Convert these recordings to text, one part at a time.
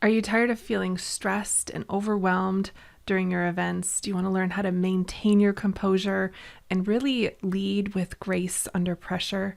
Are you tired of feeling stressed and overwhelmed during your events? Do you want to learn how to maintain your composure and really lead with grace under pressure?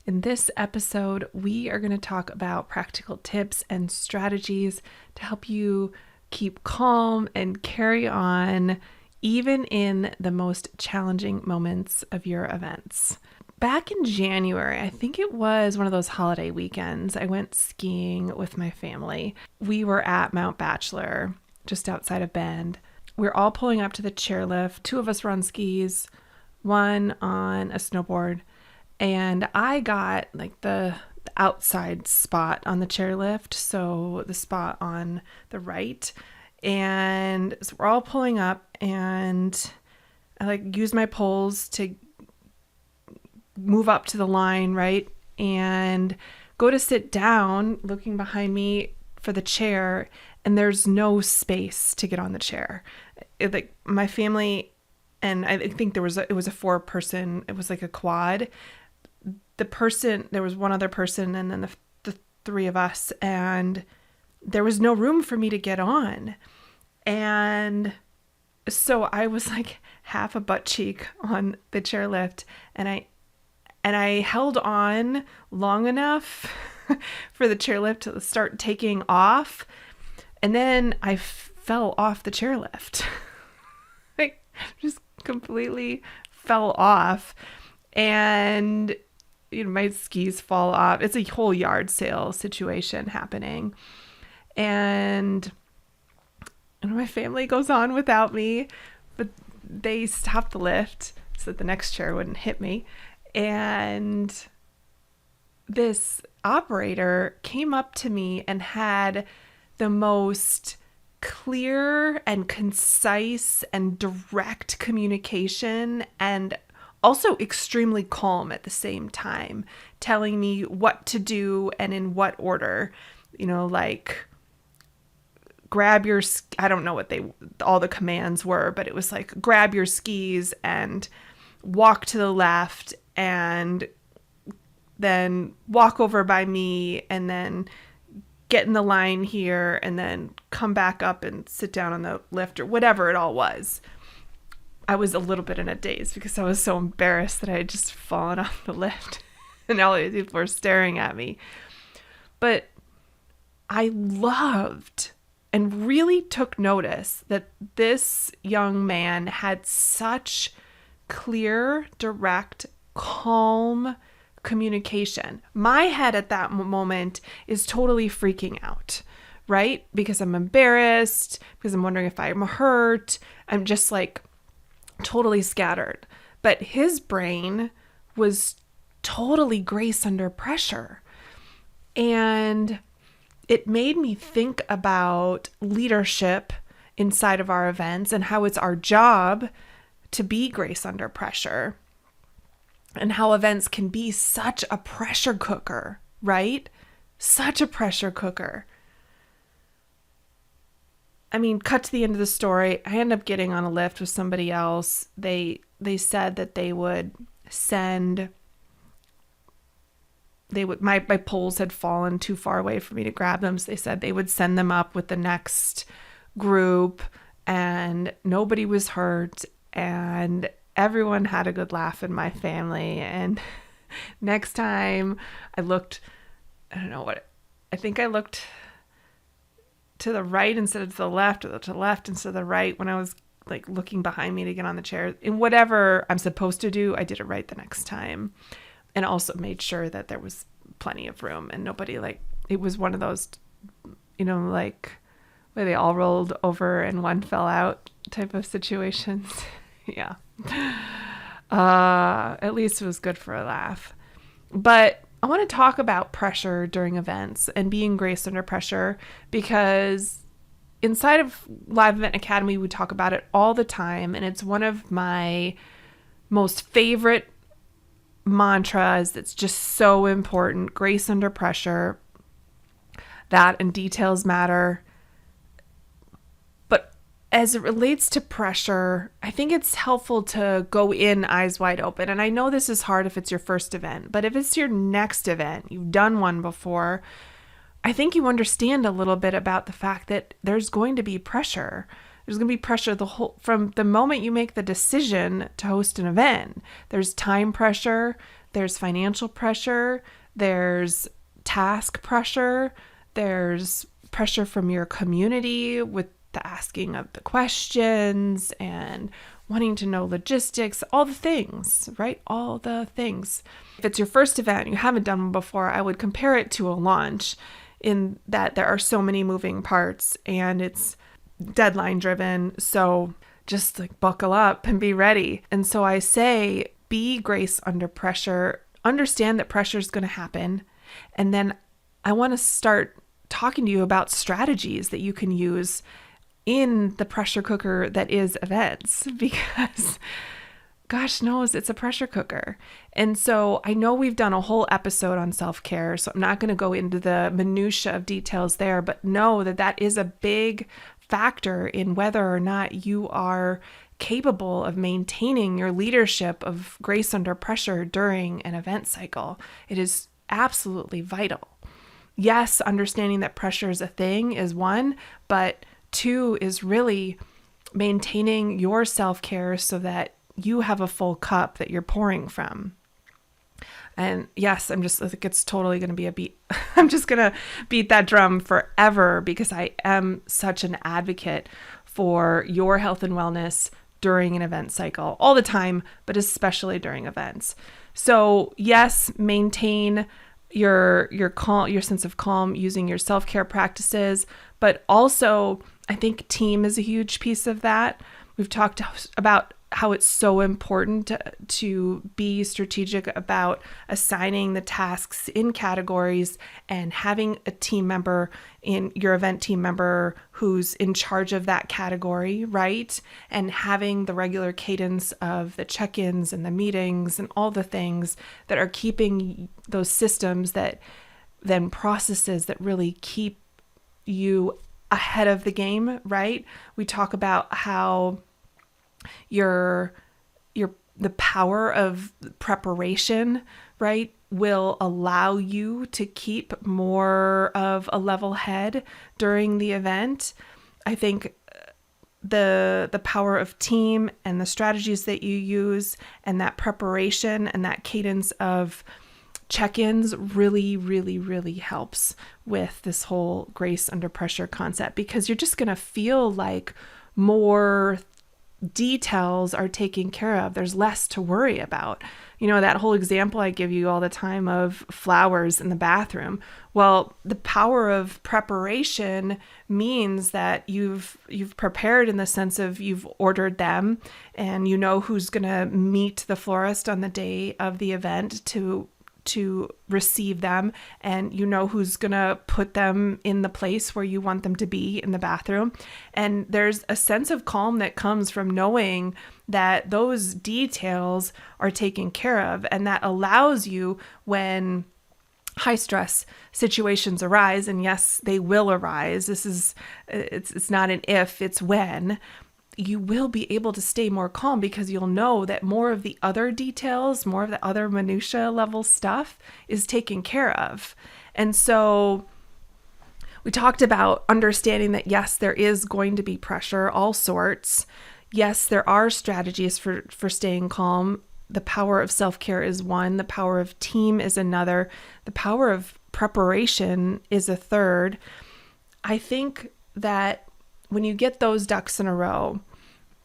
In this episode, we are going to talk about practical tips and strategies to help you keep calm and carry on even in the most challenging moments of your events. Back in January, I think it was one of those holiday weekends, I went skiing with my family. We were at Mount Bachelor, just outside of Bend. We were all pulling up to the chairlift. 2 of us were on skis, 1 on a snowboard. And I got like the outside spot on the chairlift, so the spot on the right. And so we're all pulling up, and I use my poles to move up to the line, right? And go to sit down, looking behind me for the chair, and there's no space to get on the chair. My family, and I think it was a 4-person, it was like a quad. There was one other person, and then the 3 of us, and there was no room for me to get on. And so I was like half a butt cheek on the chairlift, and I held on long enough for the chairlift to start taking off, and then I fell off the chairlift. Just completely fell off, and my skis fall off. It's a whole yard sale situation happening, and my family goes on without me, but they stopped the lift so that the next chair wouldn't hit me. And this operator came up to me and had the most clear and concise and direct communication, and also extremely calm at the same time, telling me what to do and in what order. Grab your, I don't know what all the commands were, but it was like, grab your skis and walk to the left, and then walk over by me, and then get in the line here, and then come back up and sit down on the lift, or whatever it all was. I was a little bit in a daze because I was so embarrassed that I had just fallen off the lift and all these people were staring at me. But I loved and really took notice that this young man had such clear, direct, calm communication. My head at that moment is totally freaking out, right? Because I'm embarrassed, because I'm wondering if I'm hurt. I'm just like totally scattered. But his brain was totally grace under pressure. And it made me think about leadership inside of our events and how it's our job to be grace under pressure, and how events can be such a pressure cooker, right? Such a pressure cooker. I mean, cut to the end of the story. I ended up getting on a lift with somebody else. They said that they would send, my poles had fallen too far away for me to grab them. So they said they would send them up with the next group, and nobody was hurt, and everyone had a good laugh in my family. And next time I looked to the right instead of to the left, or to the left instead of the right, when I was like looking behind me to get on the chair. In whatever I'm supposed to do, I did it right the next time. And also made sure that there was plenty of room, and nobody, it was one of those, where they all rolled over and one fell out type of situations. Yeah. At least it was good for a laugh. But I want to talk about pressure during events and being grace under pressure, because inside of Live Event Academy, we talk about it all the time. And it's one of my most favorite mantras. It's just so important. Grace under pressure. That and details matter. But as it relates to pressure, I think it's helpful to go in eyes wide open. And I know this is hard if it's your first event, but if it's your next event, you've done one before, I think you understand a little bit about the fact that there's going to be pressure. There's going to be pressure from the moment you make the decision to host an event. There's time pressure, there's financial pressure, there's task pressure, there's pressure from your community with the asking of the questions and wanting to know logistics, all the things, right? All the things. If it's your first event, you haven't done one before, I would compare it to a launch in that there are so many moving parts and it's deadline driven. So just like buckle up and be ready. And so I say, be grace under pressure, understand that pressure is going to happen. And then I want to start talking to you about strategies that you can use in the pressure cooker that is events, because gosh knows it's a pressure cooker. And so I know we've done a whole episode on self-care, so I'm not going to go into the minutia of details there, but know that that is a big factor in whether or not you are capable of maintaining your leadership of grace under pressure during an event cycle. It is absolutely vital. Yes, understanding that pressure is a thing is one, but two is really maintaining your self-care so that you have a full cup that you're pouring from. And yes, I think it's totally going to be a beat. I'm just going to beat that drum forever because I am such an advocate for your health and wellness during an event cycle all the time, but especially during events. So yes, maintain your sense of calm using your self-care practices, but also I think team is a huge piece of that. We've talked about how it's so important to be strategic about assigning the tasks in categories and having a team member in your event team member who's in charge of that category, right? And having the regular cadence of the check-ins and the meetings and all the things that are keeping those systems that then processes that really keep you ahead of the game, right? We talk about how the power of preparation, right, will allow you to keep more of a level head during the event. I think the power of team and the strategies that you use and that preparation and that cadence of check-ins really, really, really helps with this whole grace under pressure concept, because you're just going to feel like more details are taken care of. There's less to worry about. You know, that whole example I give you all the time of flowers in the bathroom. Well, the power of preparation means that you've prepared in the sense of you've ordered them and you know who's going to meet the florist on the day of the event to receive them, and you know who's going to put them in the place where you want them to be in the bathroom. And there's a sense of calm that comes from knowing that those details are taken care of, and that allows you when high stress situations arise, and yes, they will arise. It's not an if, it's when. You will be able to stay more calm because you'll know that more of the other details, more of the other minutia level stuff is taken care of. And so we talked about understanding that yes, there is going to be pressure, all sorts. Yes, there are strategies for staying calm. The power of self-care is one. The power of team is another. The power of preparation is a third. I think that when you get those ducks in a row,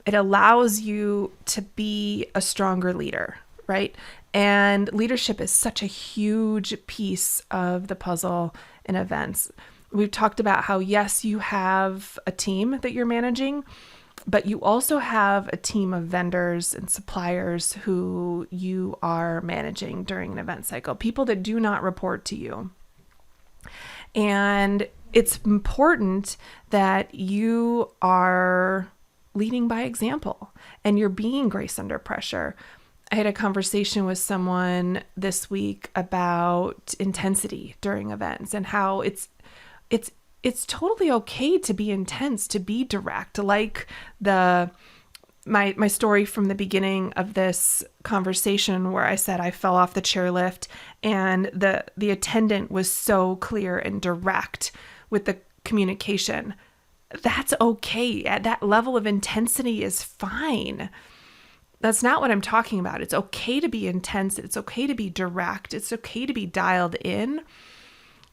it allows you to be a stronger leader, right? And leadership is such a huge piece of the puzzle in events. We've talked about how, yes, you have a team that you're managing, but you also have a team of vendors and suppliers who you are managing during an event cycle, people that do not report to you. And it's important that you are leading by example and you're being grace under pressure. I had a conversation with someone this week about intensity during events and how it's totally okay to be intense, to be direct, like the my story from the beginning of this conversation where I said I fell off the chairlift and the attendant was so clear and direct with the communication. That's okay. At that level of intensity is fine. That's not what I'm talking about. It's okay to be intense. It's okay to be direct. It's okay to be dialed in.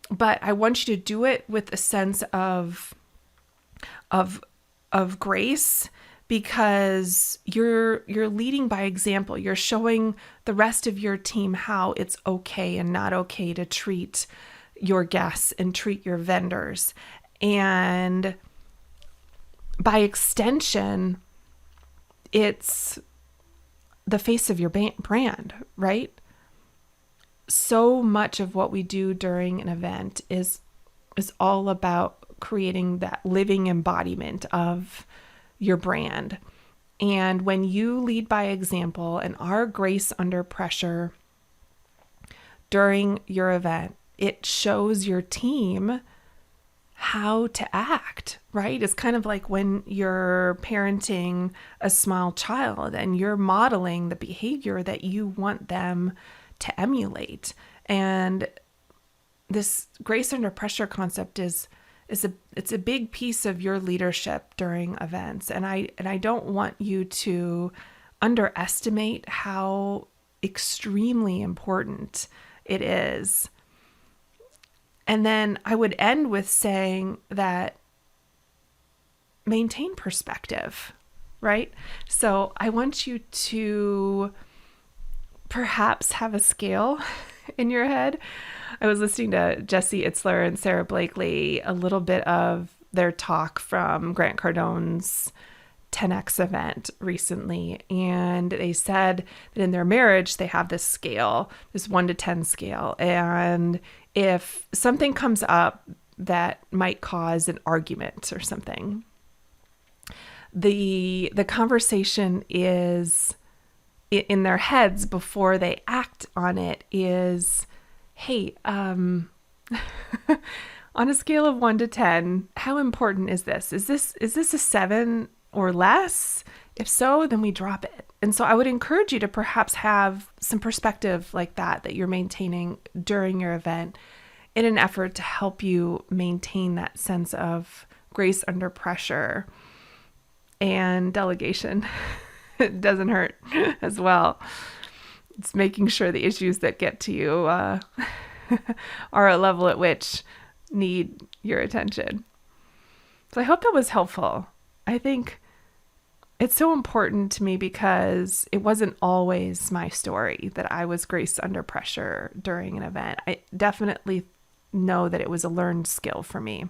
But I want you to do it with a sense of grace, because you're leading by example. You're showing the rest of your team how it's okay and not okay to treat your guests and treat your vendors. And by extension, it's the face of your brand, right? So much of what we do during an event is all about creating that living embodiment of your brand. And when you lead by example and are grace under pressure during your event, it shows your team how to act, right? It's kind of like when you're parenting a small child and you're modeling the behavior that you want them to emulate. And this grace under pressure concept it's a big piece of your leadership during events. And I don't want you to underestimate how extremely important it is. And then I would end with saying that maintain perspective, right? So I want you to perhaps have a scale in your head. I was listening to Jesse Itzler and Sarah Blakely, a little bit of their talk from Grant Cardone's 10X event recently. And they said that in their marriage, they have this scale, this 1 to 10 scale. And if something comes up that might cause an argument or something, the conversation is in their heads before they act on it is, hey, on a scale of 1 to 10, how important is this? Is this a 7 or less? If so, then we drop it. And so I would encourage you to perhaps have some perspective like that you're maintaining during your event in an effort to help you maintain that sense of grace under pressure. And delegation it doesn't hurt as well. It's making sure the issues that get to you are a level at which need your attention. So I hope that was helpful. I think it's so important to me because it wasn't always my story that I was grace under pressure during an event. I definitely know that it was a learned skill for me.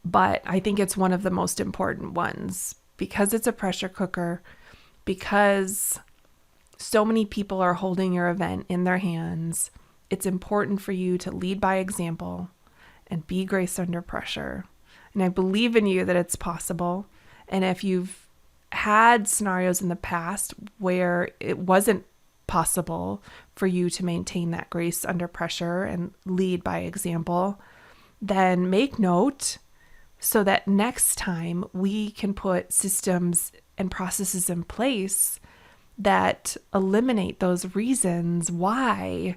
But I think it's one of the most important ones because it's a pressure cooker, because so many people are holding your event in their hands. It's important for you to lead by example and be grace under pressure. And I believe in you that it's possible. And if you've had scenarios in the past where it wasn't possible for you to maintain that grace under pressure and lead by example, then make note so that next time we can put systems and processes in place that eliminate those reasons why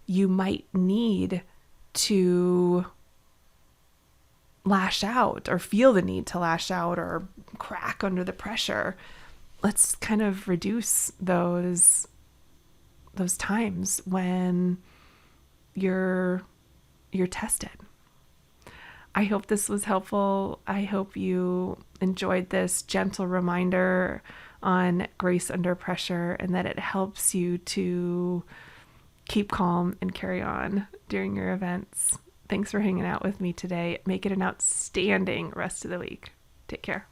you might need to lash out or feel the need to lash out or crack under the pressure. Let's kind of reduce those times when you're tested. I hope this was helpful. I hope you enjoyed this gentle reminder on grace under pressure and that it helps you to keep calm and carry on during your events. Thanks for hanging out with me today. Make it an outstanding rest of the week. Take care.